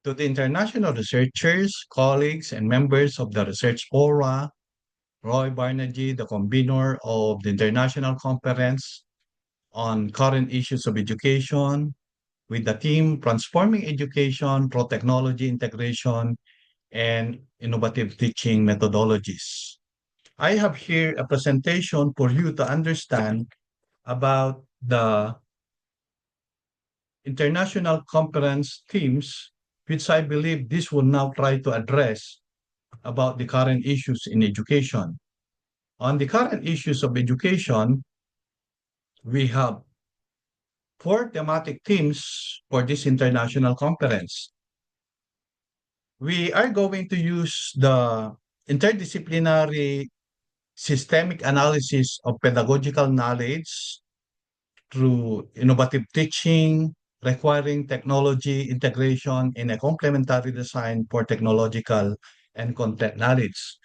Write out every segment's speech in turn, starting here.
to the international researchers, colleagues, and members of the Research Fora, Roy Barnagy, the convener of the International Conference on Current Issues of Education, with the team Transforming Education Through Technology Integration and Innovative Teaching Methodologies. I have here a presentation for you to understand about the international conference themes, which I believe this will now try to address about the current issues in education. On the current issues of education, we have four thematic themes for this international conference. We are going to use the interdisciplinary systemic analysis of pedagogical knowledge through innovative teaching, requiring technology integration in a complementary design for technological and content knowledge.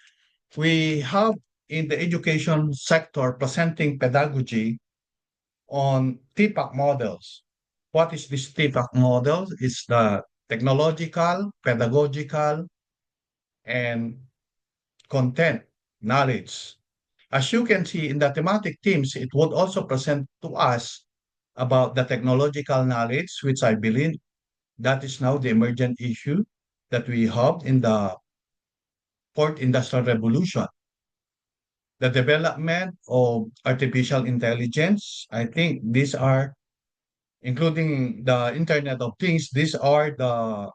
We have in the education sector presenting pedagogy on TPAC models. What is this TPAC model? It's the technological, pedagogical, and content knowledge. As you can see in the thematic themes, it would also present to us about the technological knowledge, which I believe that is now the emergent issue that we have in the fourth industrial revolution. The development of artificial intelligence, I think these are, including the Internet of Things, these are the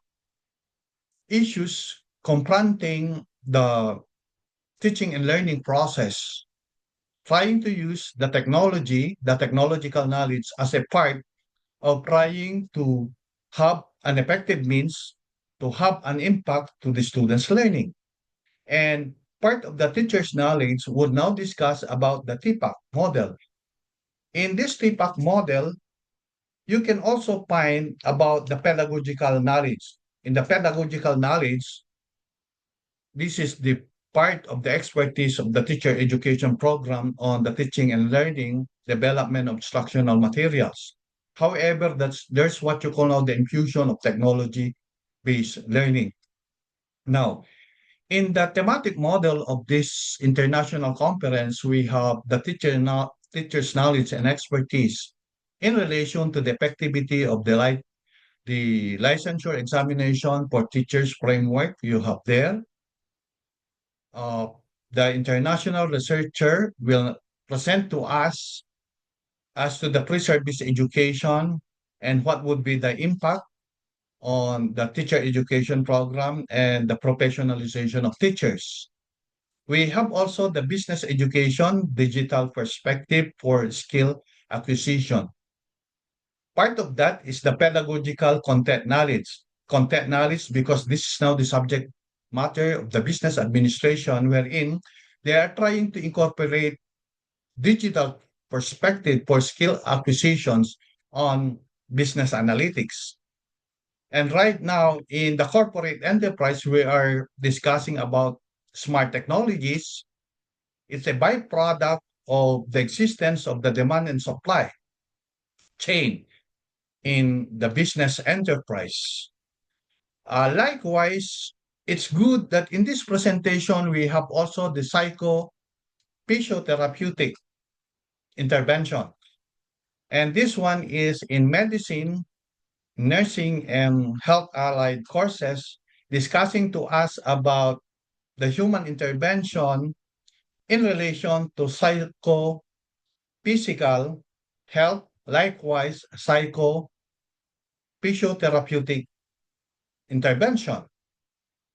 issues confronting the teaching and learning process, trying to use the technology, the technological knowledge as a part of trying to have an effective means to have an impact to the students' learning. And part of the teacher's knowledge would now discuss about the TPAC model. In this TPAC model, you can also find about the pedagogical knowledge. In the pedagogical knowledge, this is the part of the expertise of the teacher education program on the teaching and learning development of instructional materials. However, there's what you call now the infusion of technology-based learning. Now, in the thematic model of this international conference, we have the teacher's knowledge and expertise in relation to the effectivity of the licensure examination for teachers framework you have there. Uh, the international researcher will present to us as to the pre-service education and what would be the impact on the teacher education program and the professionalization of teachers. We have also the business education digital perspective for skill acquisition. Part of that is the pedagogical content knowledge. Content knowledge, because this is now the subject matter of the business administration, wherein they are trying to incorporate digital perspective for skill acquisitions on business analytics. And right now, in the corporate enterprise, we are discussing about smart technologies. It's a byproduct of the existence of the demand and supply chain in the business enterprise. Likewise, it's good that in this presentation, we have also the psychophysiotherapeutic intervention. And this one is in medicine, nursing, and health allied courses, discussing to us about the human intervention in relation to psychophysical health, likewise psychophysiotherapeutic intervention.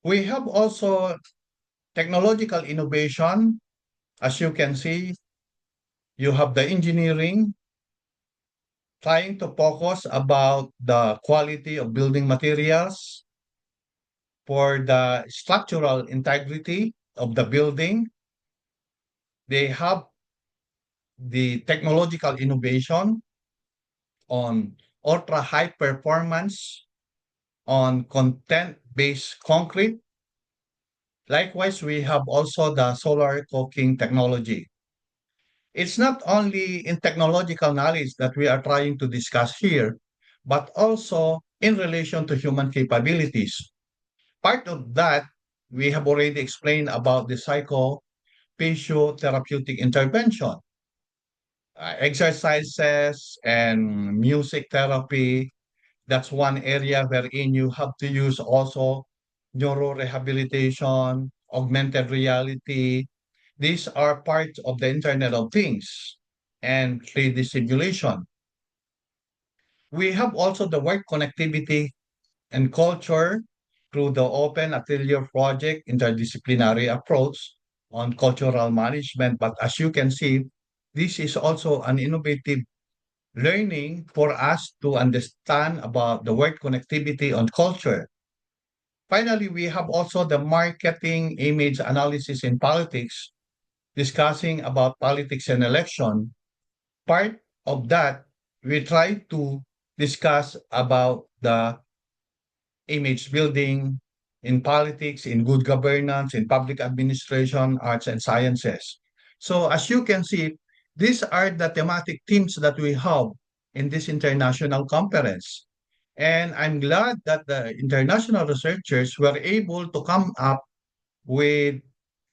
We have also technological innovation. As you can see, you have the engineering trying to focus about the quality of building materials for the structural integrity of the building. They have the technological innovation on ultra high performance on content-based concrete. Likewise, we have also the solar cooking technology. It's not only in technological knowledge that we are trying to discuss here, but also in relation to human capabilities. Part of that, we have already explained about the psychophysiotherapeutic intervention, exercises and music therapy. That's one area wherein you have to use also neurorehabilitation, augmented reality. These are parts of the Internet of Things and 3D simulation. We have also the work connectivity and culture through the Open Atelier project interdisciplinary approach on cultural management. But as you can see, this is also an innovative learning for us to understand about the word connectivity on culture. Finally, we have also the marketing image analysis in politics, discussing about politics and election. Part of that, we try to discuss about the image building in politics, in good governance, in public administration, arts and sciences. So as you can see, these are the thematic themes that we have in this international conference. And I'm glad that the international researchers were able to come up with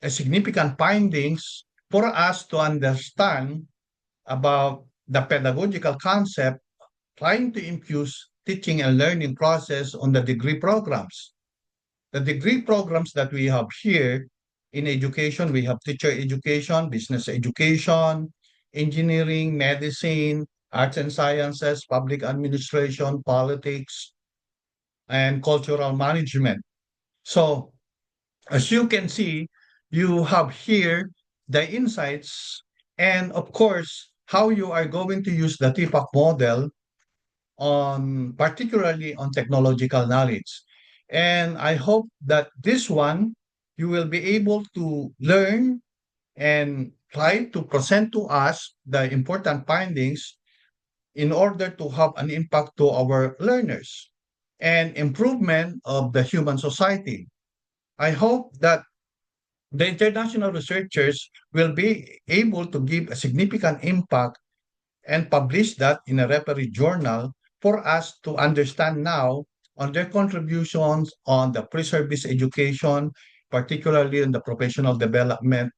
a significant findings for us to understand about the pedagogical concept trying to infuse teaching and learning process on the degree programs. The degree programs that we have here in education, we have teacher education, business education, engineering, medicine, arts and sciences, public administration, politics, and cultural management. So, as you can see, you have here the insights and, of course, how you are going to use the TPAC model on particularly on technological knowledge. And I hope that this one you will be able to learn and try to present to us the important findings in order to have an impact to our learners and improvement of the human society. I hope that the international researchers will be able to give a significant impact and publish that in a referee journal for us to understand now on their contributions on the pre-service education, particularly in the professional development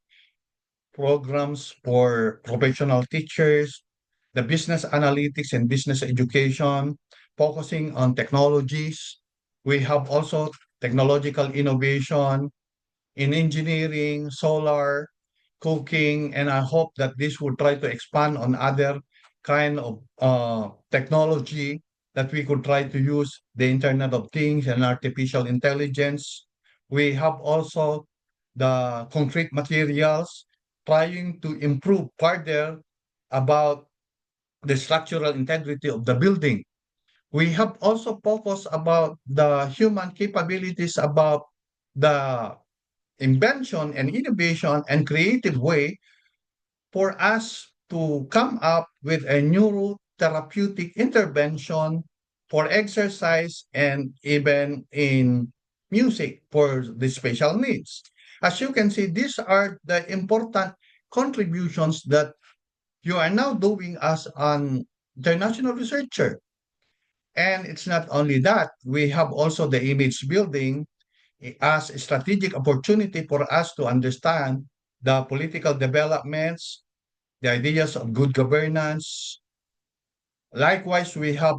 programs for professional teachers, the business analytics and business education, focusing on technologies. We have also technological innovation in engineering, solar, cooking, and I hope that this will try to expand on other kind of technology that we could try to use the Internet of Things and artificial intelligence. We have also the concrete materials trying to improve further about the structural integrity of the building. We have also focused about the human capabilities about the invention and innovation and creative way for us to come up with a neurotherapeutic intervention for exercise and even in music for the special needs. As you can see, these are the important contributions that you are now doing as an international researcher. And it's not only that, we have also the image building as a strategic opportunity for us to understand the political developments, the ideas of good governance. Likewise, we have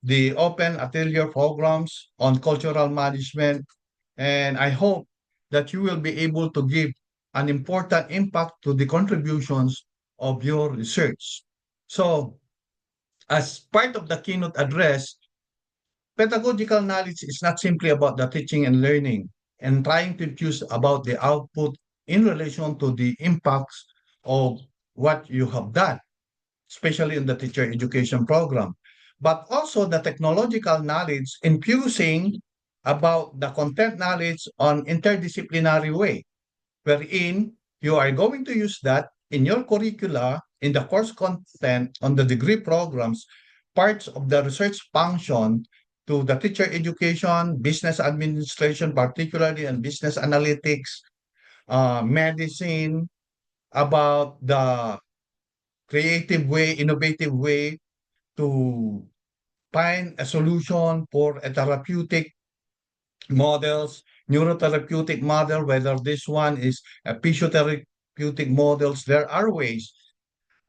the open atelier programs on cultural management, and I hope that you will be able to give an important impact to the contributions of your research. So, as part of the keynote address, pedagogical knowledge is not simply about the teaching and learning and trying to choose about the output in relation to the impacts of what you have done, especially in the teacher education program, but also the technological knowledge infusing about the content knowledge on interdisciplinary way, wherein you are going to use that in your curricula, in the course content on the degree programs, parts of the research function to the teacher education, business administration, particularly and business analytics, medicine, about the creative way, innovative way to find a solution for a therapeutic models, neurotherapeutic model, whether this one is a physiotherapeutic models, there are ways.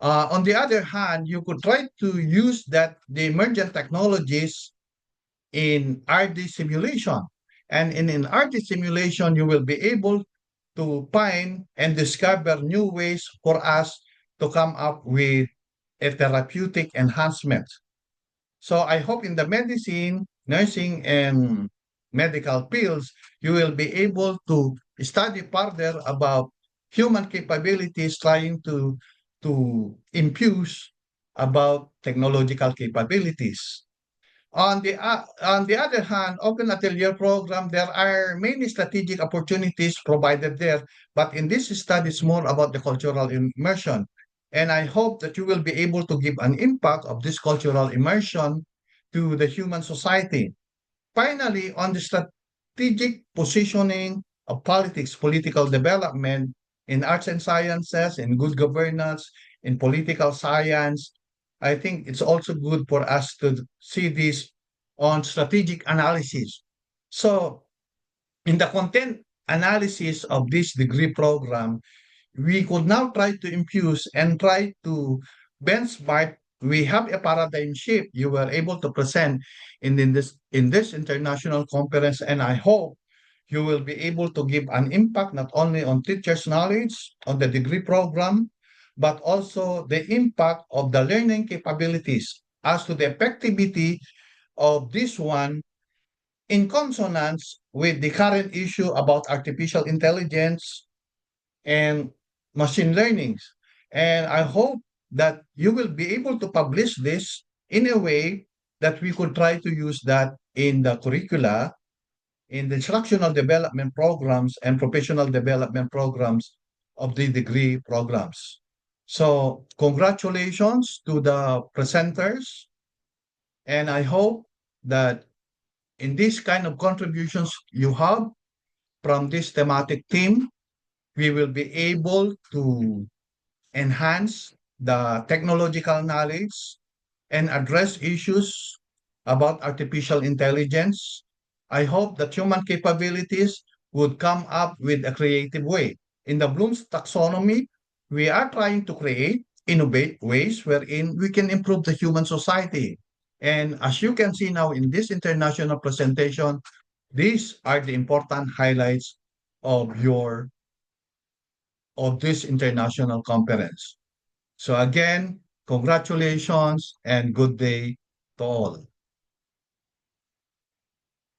On the other hand, you could try to use that the emergent technologies in RD simulation. And in RD simulation, you will be able to find and discover new ways for us to come up with a therapeutic enhancement. So I hope in the medicine, nursing, and medical fields, you will be able to study further about human capabilities, trying to infuse about technological capabilities. On the other hand, Open Atelier program, there are many strategic opportunities provided there, but in this study, it's more about the cultural immersion. And I hope that you will be able to give an impact of this cultural immersion to the human society. Finally, on the strategic positioning of politics, political development in arts and sciences, in good governance, in political science, I think it's also good for us to see this on strategic analysis. So, in the content analysis of this degree program, we could now try to infuse and try to benchmark. We have a paradigm shift you were able to present in this international conference, and I hope you will be able to give an impact not only on teachers' knowledge on the degree program, but also the impact of the learning capabilities as to the effectivity of this one in consonance with the current issue about artificial intelligence and machine learning. And I hope that you will be able to publish this in a way that we could try to use that in the curricula, in the instructional development programs and professional development programs of the degree programs. So, congratulations to the presenters, and I hope that in this kind of contributions you have from this thematic team, we will be able to enhance the technological knowledge and address issues about artificial intelligence. I hope that human capabilities would come up with a creative way. In the Bloom's taxonomy, we are trying to create, innovate ways wherein we can improve the human society. And as you can see now in this international presentation, these are the important highlights of your of this international conference. So again, congratulations and good day to all.